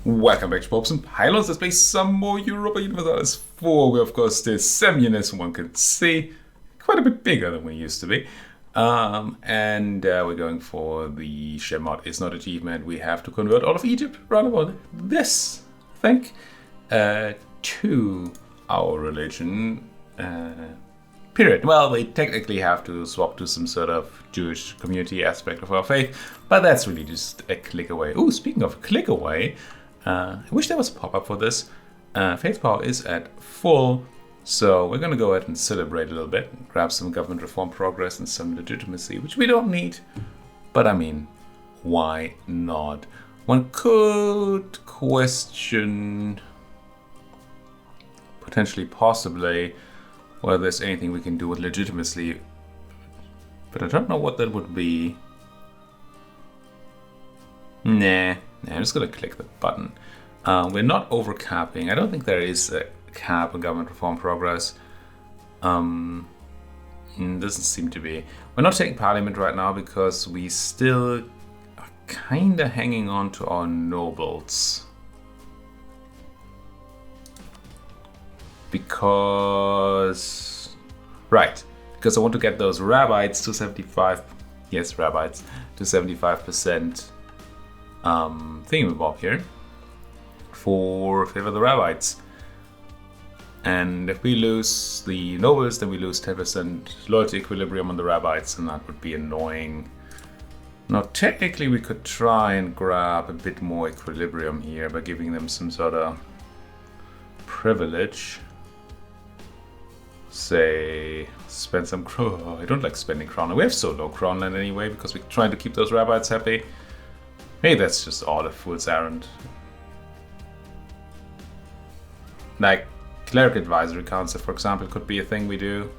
Welcome back to Popes and Pylons. Let's play some more Europa Universalis 4, where of course the Semien, as one can see, quite a bit bigger than we used to be. We're going for the Shemot Is Not achievement. We have to convert all of Egypt, around about this, I think, to our religion. Period. Well, we technically have to swap to some sort of Jewish community aspect of our faith, but that's really just a click away. Oh, speaking of click away, I wish there was a pop-up for this. Faith power is at full, so we're going to go ahead and celebrate a little bit, grab some government reform progress and some legitimacy, which we don't need, but I mean, why not? One could question, potentially, possibly, whether there's anything we can do with legitimacy, but I don't know what that would be. Nah, I'm just gonna click the button. We're not overcapping. I don't think there is a cap on government reform progress. Doesn't seem to be. We're not taking parliament right now because we still are kinda hanging on to our nobles. Because I want to get those rabbis to 75. Yes, rabbis to 75%. Thingamabob here for favor of the rabbis. And if we lose the nobles, then we lose 10% loyalty equilibrium on the rabbis, and that would be annoying. Now, technically, we could try and grab a bit more equilibrium here by giving them some sort of privilege. Say, spend some crown. I don't like spending crown. We have so low crownland anyway because we're trying to keep those rabbis happy. Maybe that's just all a fool's errand. Like, cleric advisory council, for example, could be a thing we do.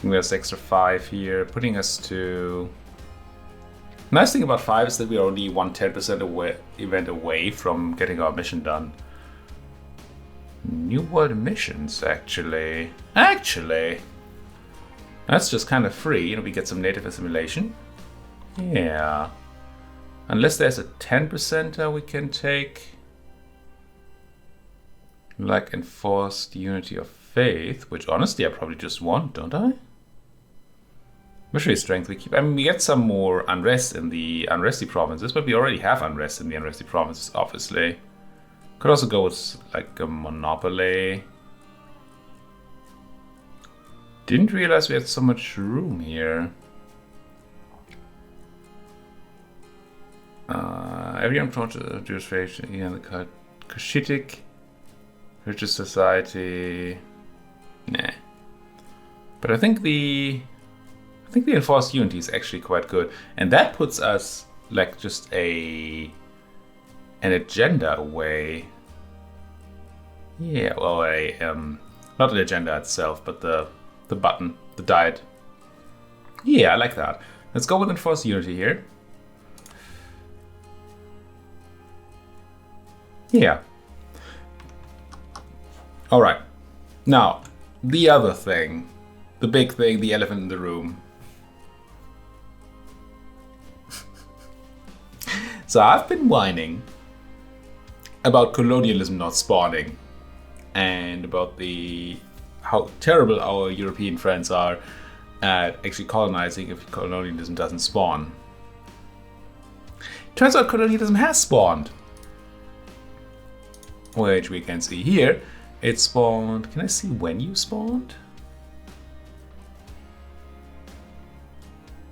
There's extra 5 here, putting us to... Nice thing about 5 is that we're only 1/10% event away from getting our mission done. New World missions, actually. That's just kind of free. You know, we get some native assimilation. Yeah. Unless there's a 10% we can take. Like enforced unity of faith, which honestly I probably just want, don't I? Military strength we keep. I mean, we get some more unrest in the unresty provinces, but we already have unrest in the unresty provinces, obviously. Could also go with like a monopoly. Didn't realize we had so much room here. Everyone project Jewish faith, the Cushitic Religious Society. Nah. But I think the enforced unity is actually quite good, and that puts us like just an agenda away. Yeah, well, not an agenda itself, but the button, the diet. Yeah, I like that. Let's go with enforced unity here. Yeah. All right. Now, the other thing, the big thing, the elephant in the room. So I've been whining about colonialism not spawning and about how terrible our European friends are at actually colonizing if colonialism doesn't spawn. Turns out colonialism has spawned, which we can see here. It spawned. Can I see when you spawned?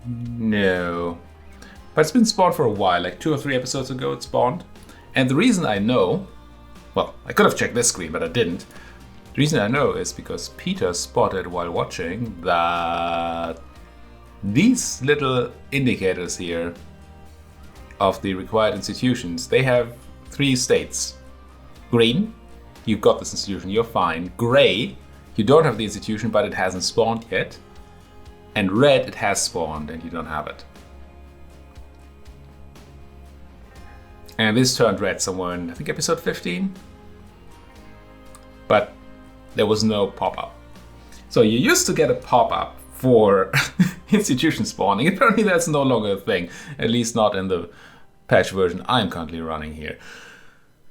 No. But it's been spawned for a while, like 2 or 3 episodes ago it spawned. And the reason I know, well, I could have checked this screen, but I didn't. The reason I know is because Peter spotted while watching that these little indicators here of the required institutions, they have 3 states. Green, you've got this institution, you're fine. Gray, you don't have the institution, but it hasn't spawned yet. And red, it has spawned and you don't have it. And this turned red somewhere in, I think, episode 15. But there was no pop-up. So you used to get a pop-up for institution spawning. Apparently that's no longer a thing. At least not in the patch version I'm currently running here.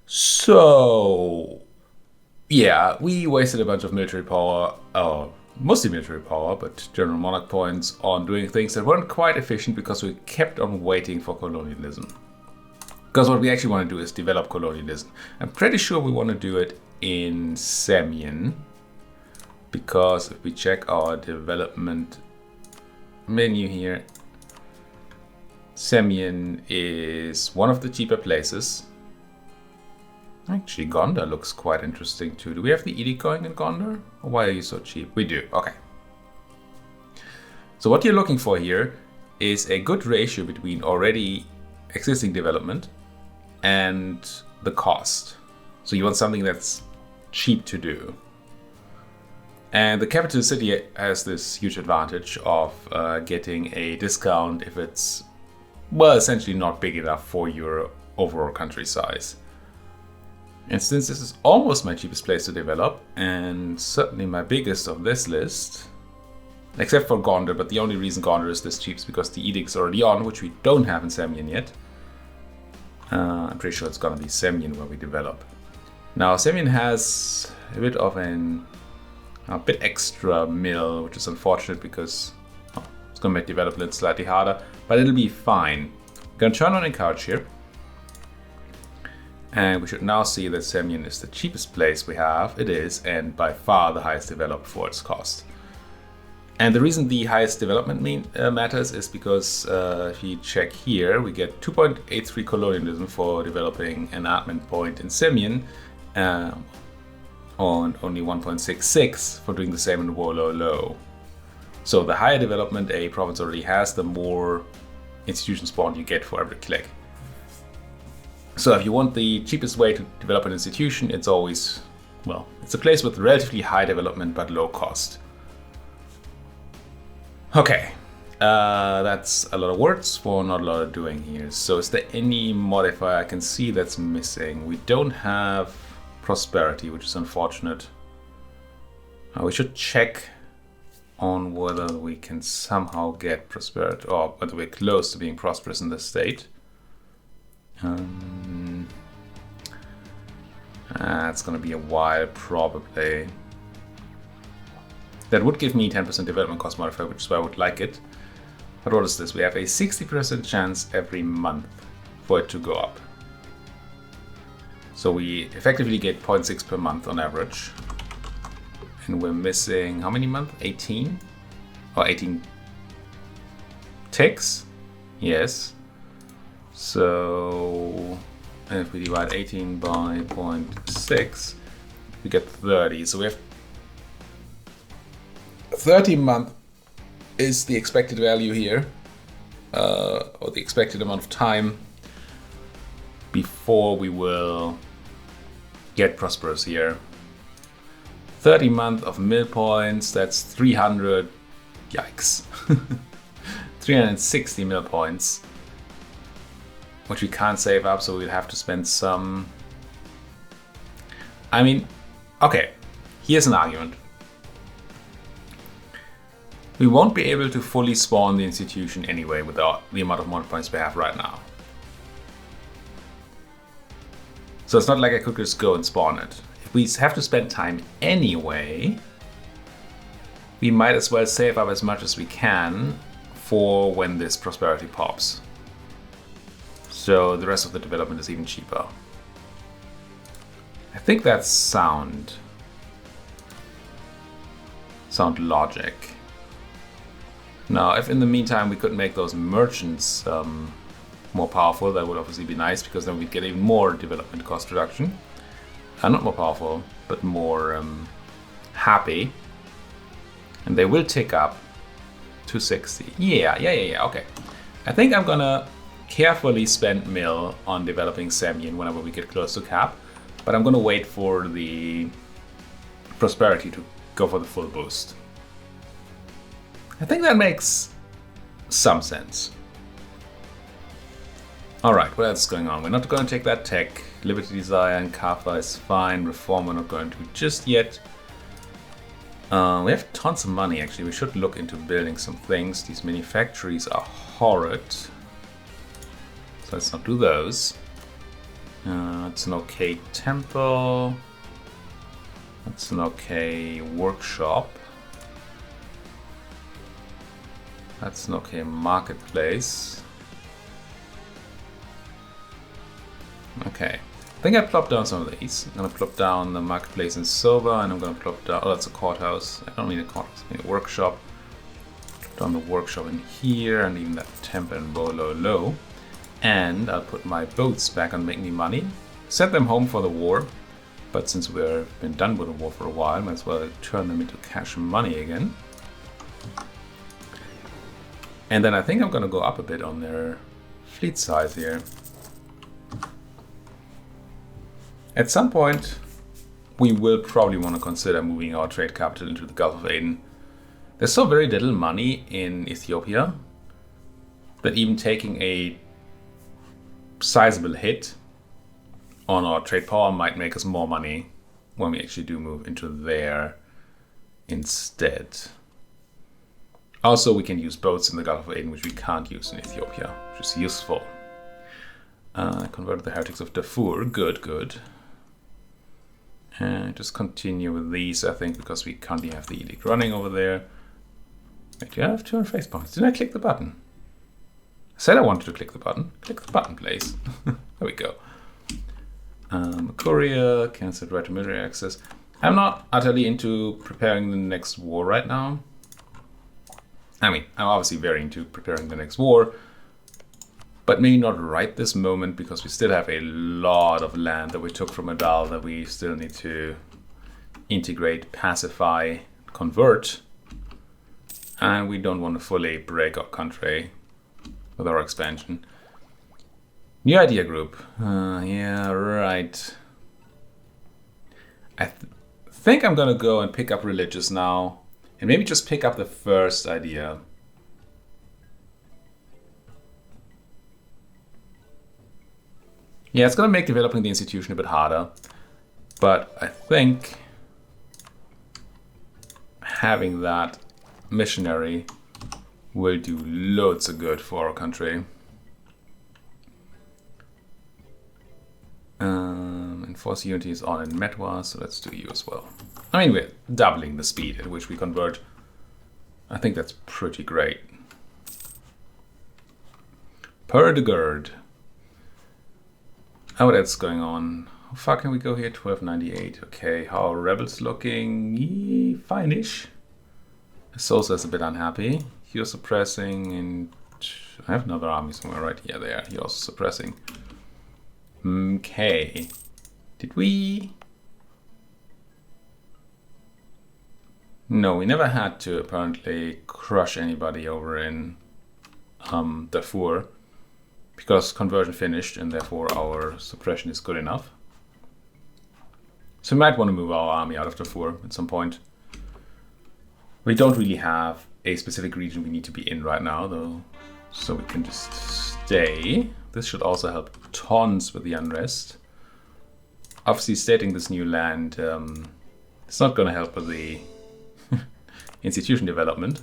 So, yeah, we wasted a bunch of military power, mostly military power, but general monarch points on doing things that weren't quite efficient because we kept on waiting for colonialism. Because what we actually want to do is develop colonialism. I'm pretty sure we want to do it in Semien. Because if we check our development menu here, Semien is one of the cheaper places. Actually, Gondar looks quite interesting too. Do we have the edict going in Gondar? Or why are you so cheap? We do, okay. So what you're looking for here is a good ratio between already existing development and the cost. So you want something that's cheap to do. And the capital city has this huge advantage of getting a discount if it's, well, essentially not big enough for your overall country size. And since this is almost my cheapest place to develop, and certainly my biggest of this list, except for Gondar, but the only reason Gondar is this cheap is because the edict's already on, which we don't have in Semien yet. I'm pretty sure it's gonna be Semien where we develop. Now, Semien has a bit of a bit extra mill, which is unfortunate because it's gonna make development slightly harder, but it'll be fine. I'm gonna turn on encourage here. And we should now see that Semien is the cheapest place we have. It is, and by far the highest developed for its cost. And the reason the highest development matters is because if you check here, we get 2.83 colonialism for developing an admin point in Semien, on only 1.66 for doing the same in Wololo. So the higher development a province already has, the more institution spawn you get for every click. So if you want the cheapest way to develop an institution, it's always, well, it's a place with relatively high development but low cost. Okay, that's a lot of words for not a lot of doing here. So is there any modifier I can see that's missing? We don't have prosperity, which is unfortunate. We should check on whether we can somehow get prosperity, or whether we're close to being prosperous in this state. It's gonna be a while probably. That would give me 10% development cost modifier, which is why I would like it. But what is this? We have a 60% chance every month for it to go up. So we effectively get 0.6 per month on average. And we're missing how many months? 18? Or 18 ticks? Yes. So if we divide 18 by 0.6, we get 30. So we have 30 month is the expected value here, or the expected amount of time before we will get prosperous here. 30 month of mill points, that's 300, yikes. 360 mill points, which we can't save up, so we'll have to spend some. I mean, okay, here's an argument. We won't be able to fully spawn the institution anyway without the amount of mod points we have right now. So it's not like I could just go and spawn it. If we have to spend time anyway, we might as well save up as much as we can for when this prosperity pops. So the rest of the development is even cheaper. I think that's sound logic. Now, if in the meantime we could make those merchants more powerful, that would obviously be nice, because then we'd get even more development cost reduction. Not more powerful, but more happy. And they will tick up to 60. Yeah, okay. I think I'm gonna carefully spend mill on developing Semien whenever we get close to cap, but I'm gonna wait for the prosperity to go for the full boost. I think that makes some sense. Alright, what else is going on? We're not going to take that tech. Liberty Desire and Kappa is fine. Reform we're not going to just yet. We have tons of money actually. We should look into building some things. These mini factories are horrid. So let's not do those. It's an okay temple. That's an okay workshop. That's an okay marketplace. Okay. I think I plopped down some of these. I'm gonna plop down the marketplace in Soba, and I'm gonna plop down. Oh, that's a courthouse. I don't need a courthouse. I need a workshop. Plop down the workshop in here, and even that temple in Bololo. And I'll put my boats back on Make Me Money. Send them home for the war. But since we've been done with the war for a while, might as well turn them into cash money again. And then I think I'm gonna go up a bit on their fleet size here. At some point, we will probably want to consider moving our trade capital into the Gulf of Aden. There's so very little money in Ethiopia that even taking a sizable hit on our trade power might make us more money when we actually do move into there instead. Also, we can use boats in the Gulf of Aden, which we can't use in Ethiopia, which is useful. Converted the heretics of Darfur. Good, good. Just continue with these, I think, because we currently have the edict running over there. Wait, do I have 200 face points? Didn't I click the button? I said I wanted to click the button. Click the button, please. There we go. Courier, cancelled right to military access. I'm not utterly into preparing the next war right now. I mean, I'm obviously very into preparing the next war, but maybe not right this moment, because we still have a lot of land that we took from Adal that we still need to integrate, pacify, convert, and we don't want to fully break our country with our expansion. New idea group. Yeah, right. I think I'm gonna go and pick up religious now, and maybe just pick up the first idea. Yeah, it's going to make developing the institution a bit harder, but I think having that missionary will do loads of good for our country. Enforce unity is on in Metwa, so let's do you as well. I mean, we're doubling the speed at which we convert. I think that's pretty great. Perdegard. Oh, that's going on. How far can we go here? 1298. Okay, how are rebels looking? Fine-ish. Sosa's a bit unhappy. You're suppressing, and I have another army somewhere, right? Yeah, there. You're also suppressing. Okay. Did we? No, we never had to apparently crush anybody over in Darfur, because conversion finished and therefore our suppression is good enough. So we might want to move our army out of Darfur at some point. We don't really have a specific region we need to be in right now, though, so we can just stay. This should also help tons with the unrest. Obviously, stating this new land, it's not going to help with the institution development.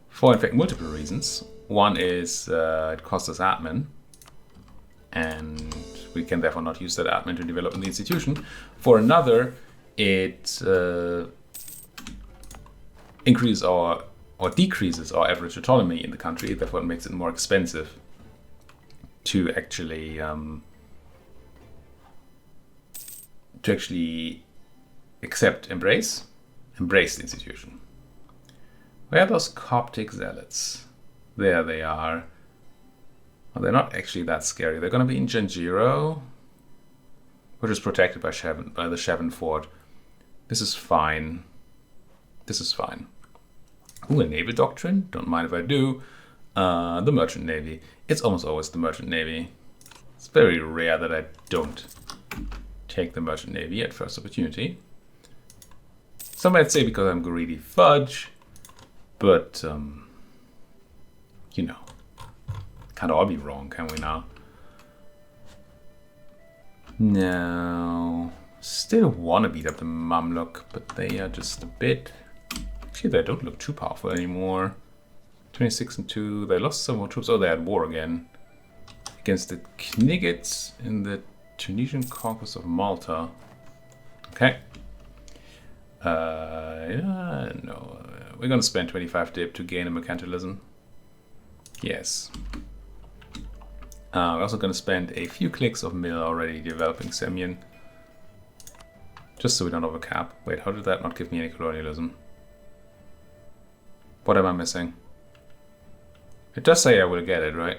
For, in fact, multiple reasons. One is it costs us admin, and we can therefore not use that admin to develop the institution. For another, it increases or decreases our average autonomy in the country, therefore it makes it more expensive to actually embrace the institution. Where are those Coptic zealots? There they are. Well, they're not actually that scary. They're going to be in Janjiro, which is protected by the Shevan Fort. This is fine. This is fine. Ooh, a naval doctrine? Don't mind if I do. The Merchant Navy. It's almost always the Merchant Navy. It's very rare that I don't take the Merchant Navy at first opportunity. Some might say because I'm greedy fudge, but, you know, can't all be wrong, can we now? No, still want to beat up the Mamluk, but they are just a bit... Actually, they don't look too powerful anymore. 26 and 2, they lost some more troops. Oh, they're at war again. against the Knigets in the Tunisian Caucasus of Malta. Okay. Yeah, no. We're going to spend 25 dip to gain a mercantilism. Yes. We're also going to spend a few clicks of mill already developing Semien. Just so we don't overcap. Wait, how did that not give me any colonialism? What am I missing? It does say I will get it, right?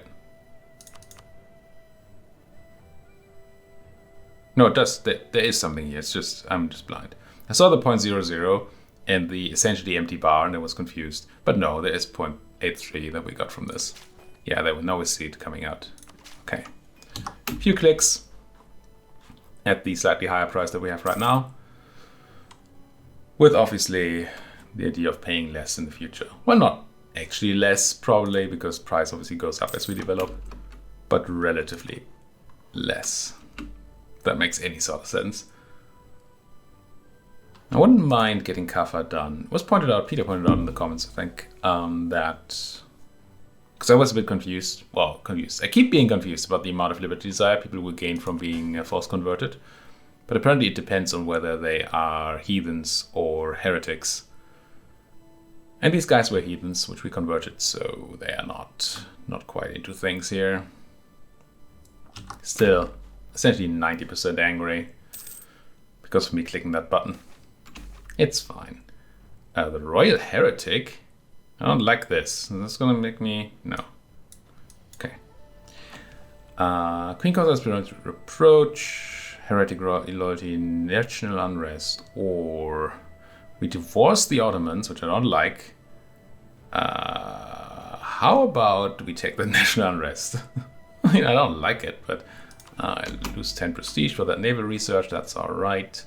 No, it does. There is something here. It's just, I'm just blind. I saw the 0.00 and the essentially empty bar and I was confused. But no, there is 0.83 that we got from this. Yeah, now we see it coming out. Okay. A few clicks at the slightly higher price that we have right now. With obviously the idea of paying less in the future. Well, not actually less probably, because price obviously goes up as we develop, but relatively less. If that makes any sort of sense. I wouldn't mind getting Kaffa done. It was pointed out, Peter pointed out in the comments, I think, that, because I was a bit confused. Well, confused. I keep being confused about the amount of liberty desire people will gain from being force converted. But apparently it depends on whether they are heathens or heretics. And these guys were heathens, which we converted, so they are not quite into things here. Still, essentially 90% angry because of me clicking that button. It's fine. The Royal Heretic? I don't like this. That's gonna make me... no. Okay. Queen causes reproach, heretic loyalty, national unrest, or we divorce the Ottomans, which I don't like. How about we take the national unrest? I mean, I don't like it, but I lose 10 prestige for that naval research. That's all right.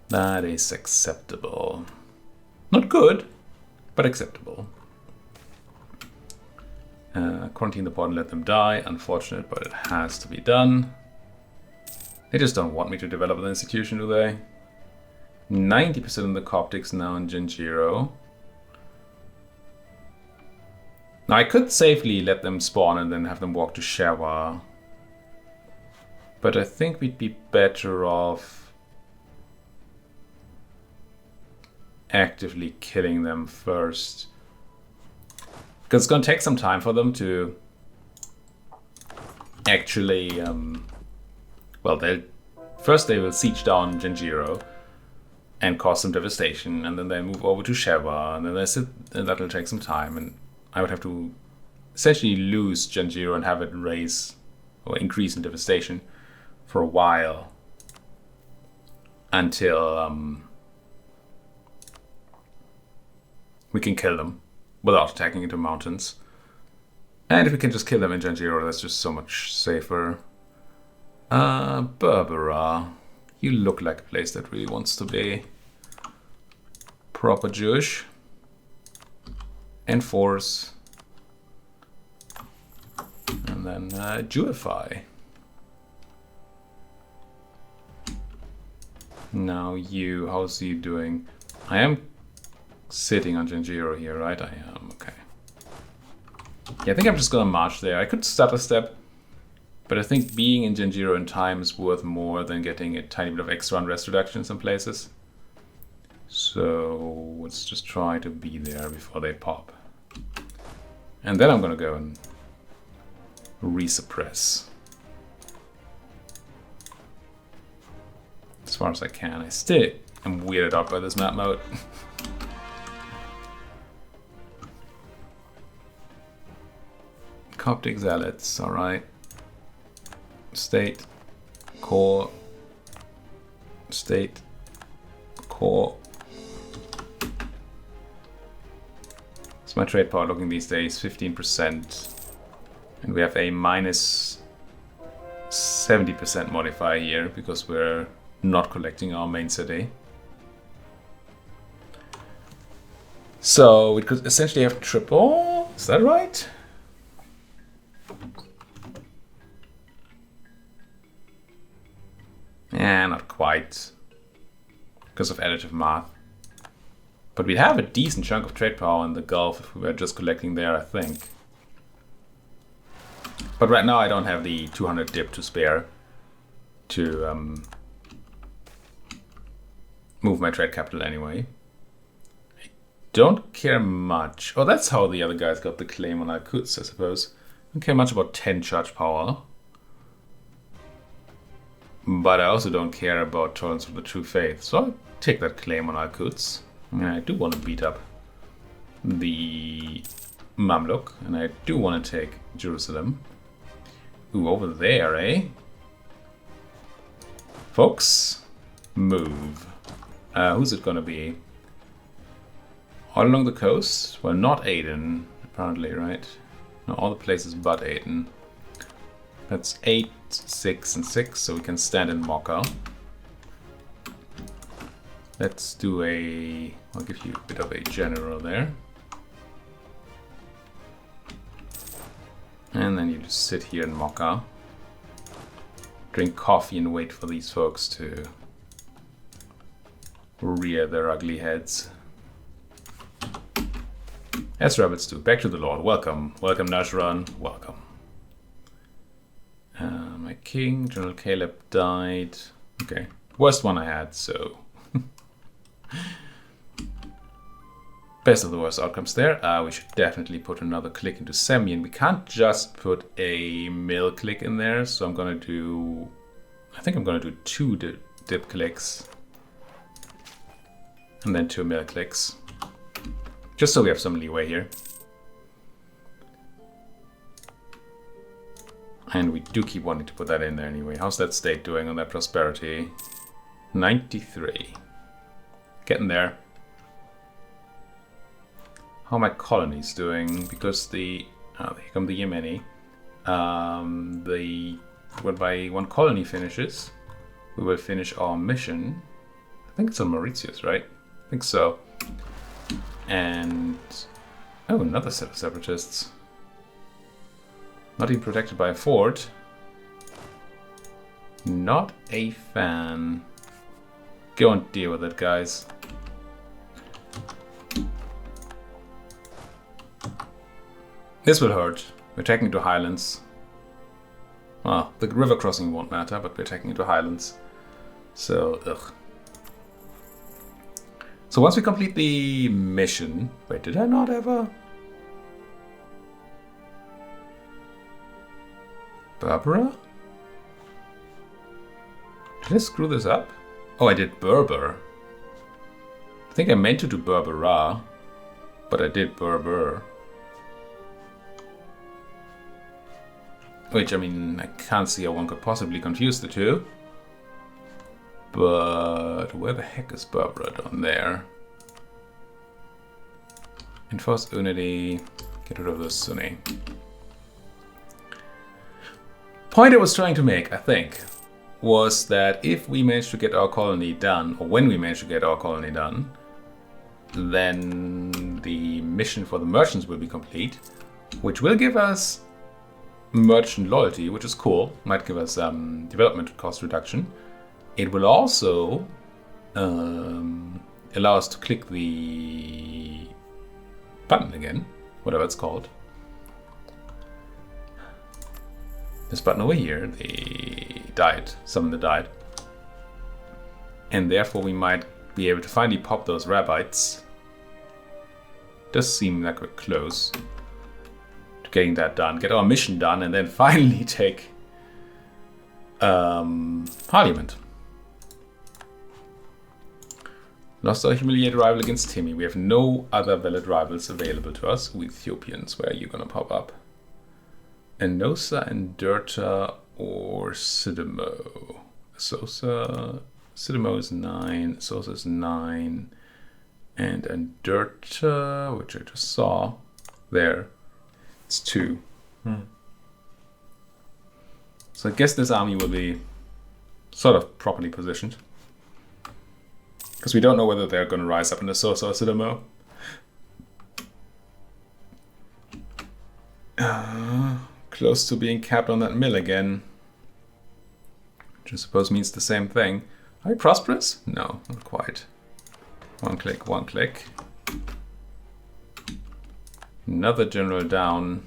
That is acceptable. Not good, but acceptable. Quarantine the port and let them die. Unfortunate, but it has to be done. They just don't want me to develop an institution, do they? 90% of the Coptics now in Genjiro. Now I could safely let them spawn and then have them walk to Shewa. But I think we'd be better off actively killing them first. Because it's going to take some time for them to actually... well, first they will siege down Genjiro and cause some devastation, and then they move over to Shewa, and then and that'll take some time, and I would have to essentially lose Genjiro and have it raise or increase in devastation for a while until we can kill them without attacking into mountains. And if we can just kill them in Genjiro, that's just so much safer. Berbera. You look like a place that really wants to be proper Jewish. Enforce. And then Jewify. Now you, how's you doing? I am sitting on Genjiro here, right? I am, okay. Yeah, I think I'm just gonna march there. I could step a step, but I think being in Genjiro in time is worth more than getting a tiny bit of extra unrest reduction in some places. So let's just try to be there before they pop. And then I'm gonna go and resuppress. As far as I can. I still am weirded out by this map mode. Coptic zealots, alright. State, core, state, core. So my trade power looking these days 15%. And we have a minus 70% modifier here because we're not collecting our main city. So we could essentially have triple, is that right? Yeah, not quite, because of additive math. But we'd have a decent chunk of trade power in the Gulf if we were just collecting there, I think. But right now I don't have the 200 dip to spare to move my trade capital anyway. I don't care much. Oh, that's how the other guys got the claim on Al-Quds, I suppose. Don't care much about 10 charge power. But I also don't care about tolerance of the true faith. So I'll take that claim on Al-Quds. I mean, I do want to beat up the Mamluk, and I do want to take Jerusalem. Ooh, over there, eh? Folks, move. Who's it gonna be? All along the coast? Well, not Aden, apparently, right? No, all the places but Aden. That's 8, 6, and 6, so we can stand in Mocha. Let's do a... I'll give you a bit of a general there. And then you just sit here in Mocha. Drink coffee and wait for these folks to rear their ugly heads. As rabbits do. Back to the Lord. Welcome. Welcome, Nashran. Welcome. My king, General Caleb, died. Okay. Worst one I had, so... Best of the worst outcomes there. We should definitely put another click into Semien. We can't just put a mill click in there, so I'm gonna do... I think I'm gonna do 2 dip clicks. And then 2 mill clicks. Just so we have some leeway here. And we do keep wanting to put that in there anyway. How's that state doing on that prosperity? 93. Getting there. How are my colonies doing? Because the... Oh, here come the Yemeni. When by 1 colony finishes, we will finish our mission. I think it's on Mauritius, right? I think so. And... Oh, another set of separatists. Not even protected by a fort. Not a fan. Go and deal with it, guys. This will hurt. We're taking to Highlands. Well, the river crossing won't matter, but we're taking it to Highlands. So, ugh. So once we complete the mission... Wait, did I not ever... Berbera? Did I screw this up? Oh, I did Berber. I think I meant to do Berbera, but I did Berber. Which, I mean, I can't see how one could possibly confuse the two. But where the heck is Berbera down there? Enforce unity. Get rid of the Sunni. Point I was trying to make, I think, was that if we manage to get our colony done, or when we manage to get our colony done, then the mission for the merchants will be complete, which will give us merchant loyalty, which is cool. Might give us development cost reduction. It will also allow us to click the button again, whatever it's called. This button over here, the died, summon the died. And therefore we might be able to finally pop those rabbis. Does seem like we're close to getting that done, get our mission done, and then finally take Parliament. Lost our humiliated rival against Timmy. We have no other valid rivals available to us. We Ethiopians, where are you gonna pop up? Enosa, Endurta, or Sidamo. Sidamo is 9, Sosa is 9, and Endurta, which I just saw there, it's 2. So I guess this army will be sort of properly positioned. Because we don't know whether they're going to rise up in the Sosa or Sidamo. Close to being capped on that mill again. Which I suppose means the same thing. Are we prosperous? No, not quite. 1 click, 1 click. Another general down.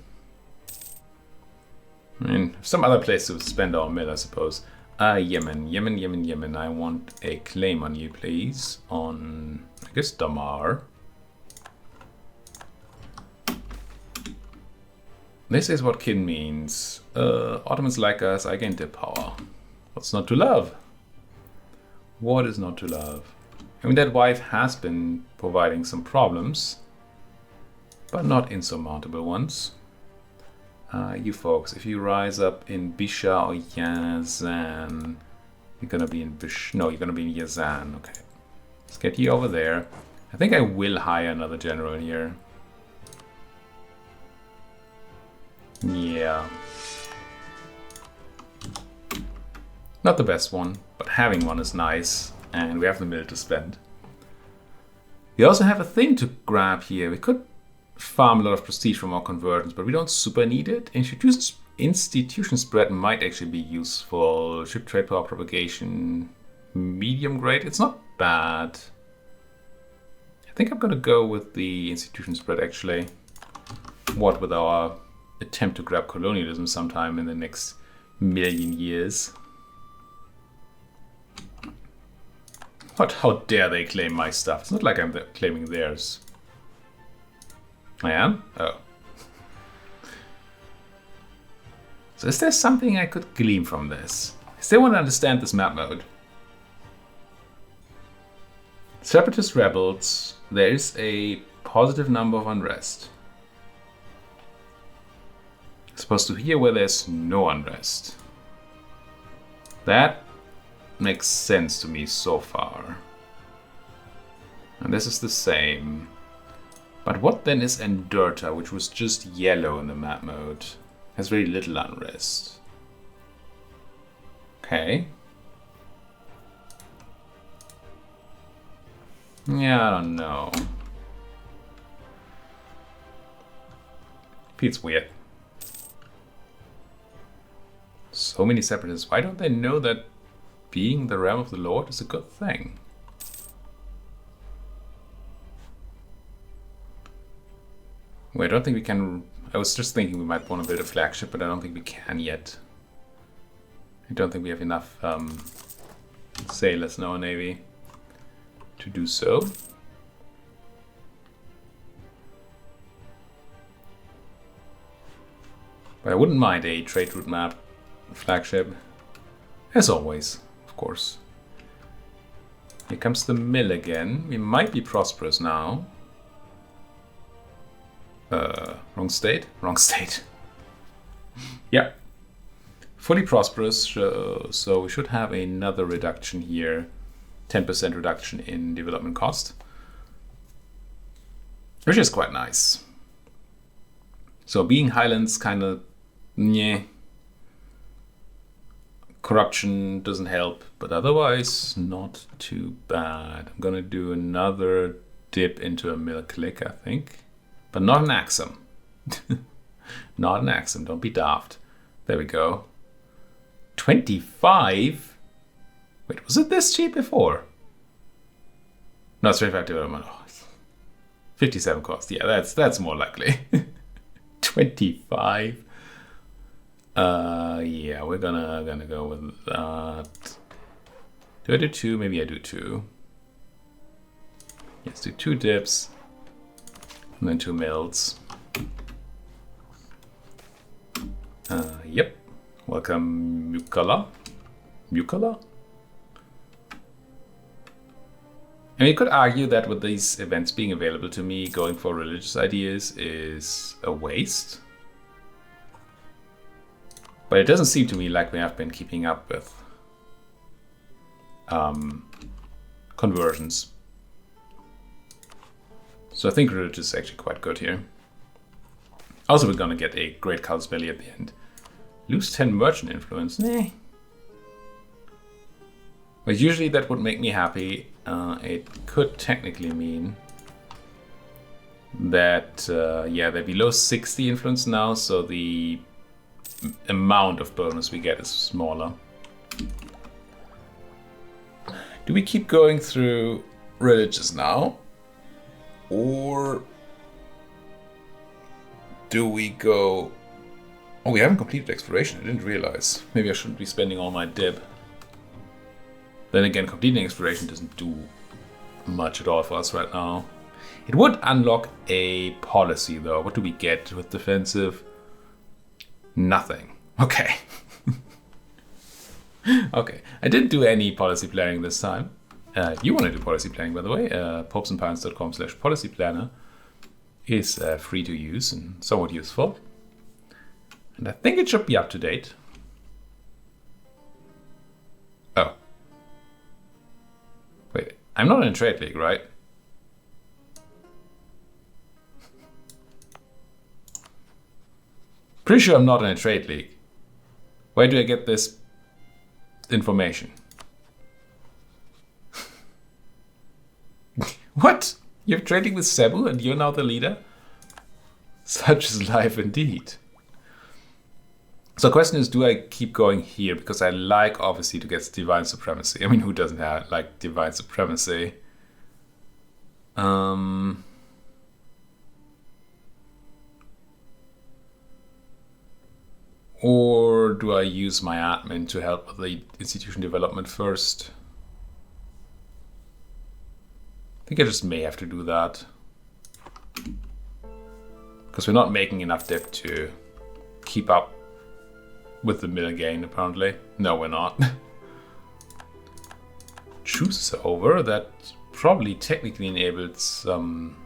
I mean, some other place to spend our mill, I suppose. Yemen. I want a claim on you, please. On, I guess, Damar. This is what kin means. Ottomans like us, I gain their power. What's not to love? What is not to love? I mean, that wife has been providing some problems, but not insurmountable ones. You folks, if you rise up in Bisha or Yazan, you're gonna be in Bish. No, you're gonna be in Yazan. Okay, let's get you over there. I think I will hire another general here. Yeah. Not the best one, but having one is nice, and we have the mill to spend. We also have a thing to grab here. We could farm a lot of prestige from our conversions, but we don't super need it. Institution spread might actually be useful. Ship trade power propagation, medium grade. It's not bad. I think I'm gonna go with the institution spread actually. What with our attempt to grab colonialism sometime in the next million years. What? How dare they claim my stuff? It's not like I'm claiming theirs. I am? Oh. So is there something I could glean from this? I still want to understand this map mode. Separatist rebels. There is a positive number of unrest. As opposed to here where there's no unrest. That makes sense to me so far. And this is the same. But what then is Endurta, which was just yellow in the map mode? Has very little unrest. Okay. Yeah, I don't know. Feels weird. So many separatists. Why don't they know that being the realm of the Lord is a good thing? Wait, I don't think we can. I was just thinking we might want to build a flagship, but I don't think we can yet. I don't think we have enough sailors in our navy to do so. But I wouldn't mind a trade route map flagship, as always, of course. Here comes the mill again. We might be prosperous now. Wrong state? Wrong state. Yeah. Fully prosperous, so we should have another reduction here. 10% reduction in development cost. Which is quite nice. So being Highlands kind of, yeah. Corruption doesn't help, but otherwise not too bad. I'm gonna do another dip into a mill click, I think. But not an Axum. Not an Axum, don't be daft. There we go. 25? Wait, was it this cheap before? No, it's 25 development. Oh, 57 cost. Yeah, that's more likely. 25. Yeah, we're gonna go with that. Do I do 2? Maybe I do 2. Let's do 2 dips. And then 2 mills. Yep. Welcome, Mukala. Mukala? And you could argue that with these events being available to me, going for religious ideas is a waste. But it doesn't seem to me like we have been keeping up with conversions. So I think religious is actually quite good here. Also, we're gonna get a great Cult's Belly at the end. Lose 10 merchant influence. Nah. But usually that would make me happy. It could technically mean that, yeah, they're below 60 influence now, so the amount of bonus we get is smaller. Do we keep going through religious now? Or do we go Oh, we haven't completed exploration. I didn't realize. Maybe I shouldn't be spending all my dib. Then again, completing exploration doesn't do much at all for us right now. It would unlock a policy, though. What do we get with defensive? Nothing. Okay. Okay. I didn't do any policy planning this time. You want to do policy planning, by the way. popesandpines.com/policy planner is free to use and somewhat useful. And I think it should be up to date. Oh. Wait, I'm not in a trade league, right? Pretty sure I'm not in a trade league. Where do I get this information? What? You're trading with Cebu and you're now the leader? Such is life indeed. So the question is, do I keep going here? Because I like, obviously, to get divine supremacy. I mean, who doesn't like divine supremacy? Or do I use my admin to help with the institution development first? I think I just may have to do that. Because we're not making enough dip to keep up with the mill gain, apparently. No, we're not. Truce is over. That probably technically enabled some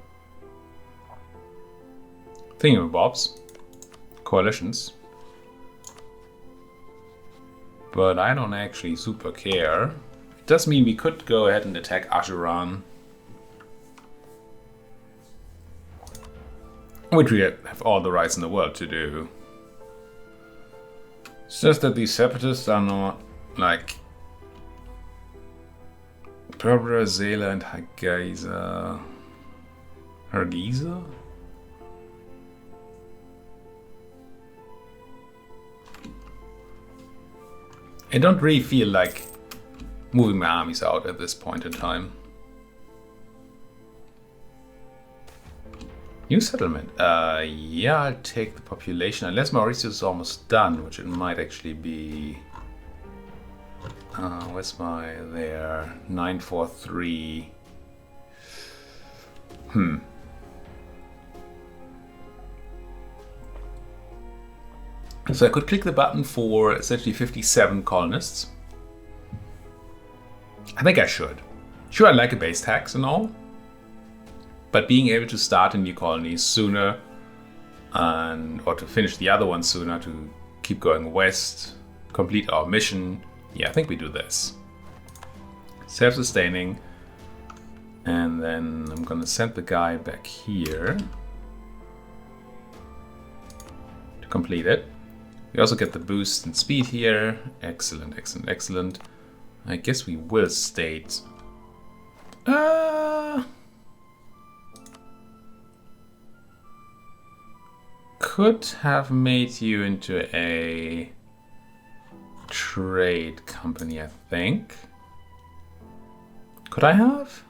thingamabobs, coalitions. But I don't actually super care. It does mean we could go ahead and attack Ashuran, which we have all the rights in the world to do. It's just that these separatists are not like Berbera, Zela, and Hargeisa. Hargeisa? I don't really feel like moving my armies out at this point in time. New settlement. Yeah, I'll take the population. Unless Mauritius is almost done, which it might actually be. Where's my there? 943. So I could click the button for essentially 57 colonists. I think I should. Sure, I like a base tax and all. But being able to start a new colony sooner or to finish the other one sooner, to keep going west, complete our mission. Yeah, I think we do this. Self-sustaining. And then I'm gonna send the guy back here to complete it. We also get the boost in speed here. Excellent, excellent, excellent. I guess we will state. Could have made you into a trade company, I think. Could I have?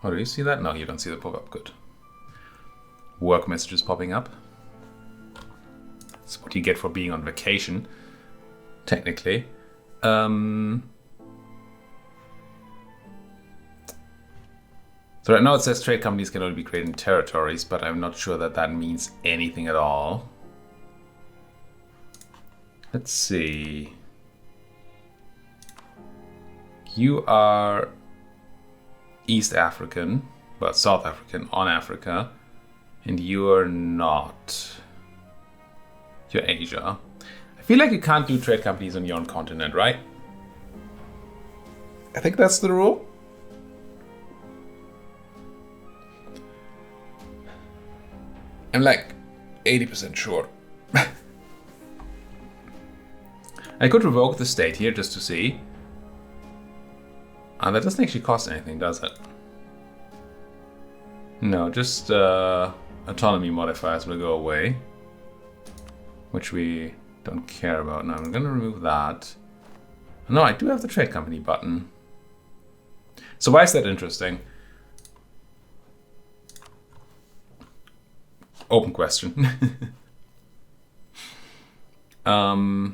Oh, do you see that? No, you don't see the pop-up. Good. Work messages popping up. That's what you get for being on vacation, technically. So right now it says trade companies can only be created in territories, but I'm not sure that that means anything at all. Let's see. You are East African, but South African on Africa, and you are not. You're Asia. I feel like you can't do trade companies on your own continent, right? I think that's the rule. I'm like 80% sure. I could revoke the state here just to see. And that doesn't actually cost anything, does it? No, just autonomy modifiers will go away, which we don't care about. Now I'm going to remove that. No, I do have the trade company button. So why is that interesting? Open question. I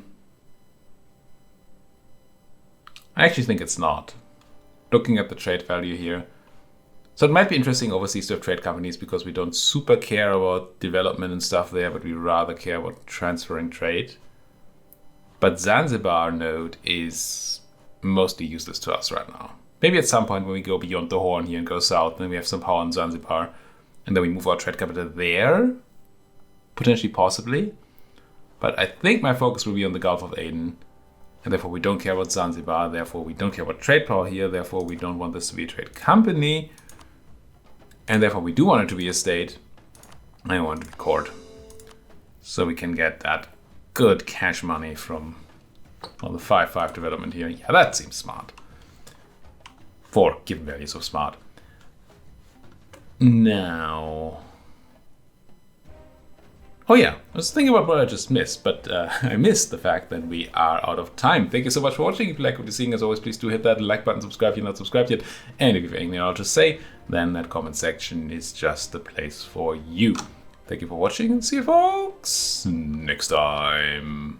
actually think it's not. Looking at the trade value here. So it might be interesting overseas to have trade companies because we don't super care about development and stuff there, but we rather care about transferring trade. But Zanzibar node is mostly useless to us right now. Maybe at some point when we go beyond the Horn here and go south, then we have some power in Zanzibar, and then we move our trade capital there, potentially, possibly. But I think my focus will be on the Gulf of Aden, and therefore we don't care about Zanzibar, therefore we don't care about trade power here, therefore we don't want this to be a trade company, and therefore we do want it to be a state. I want it to be court. So we can get that good cash money from all the 5-5 development here. Yeah, that seems smart. For given values of smart. Now... Oh yeah, I was thinking about what I just missed, but I missed the fact that we are out of time. Thank you so much for watching. If you like what you're seeing, as always, please do hit that like button, subscribe if you're not subscribed yet. And if you have anything else to say, then that comment section is just the place for you. Thank you for watching, and see you folks next time.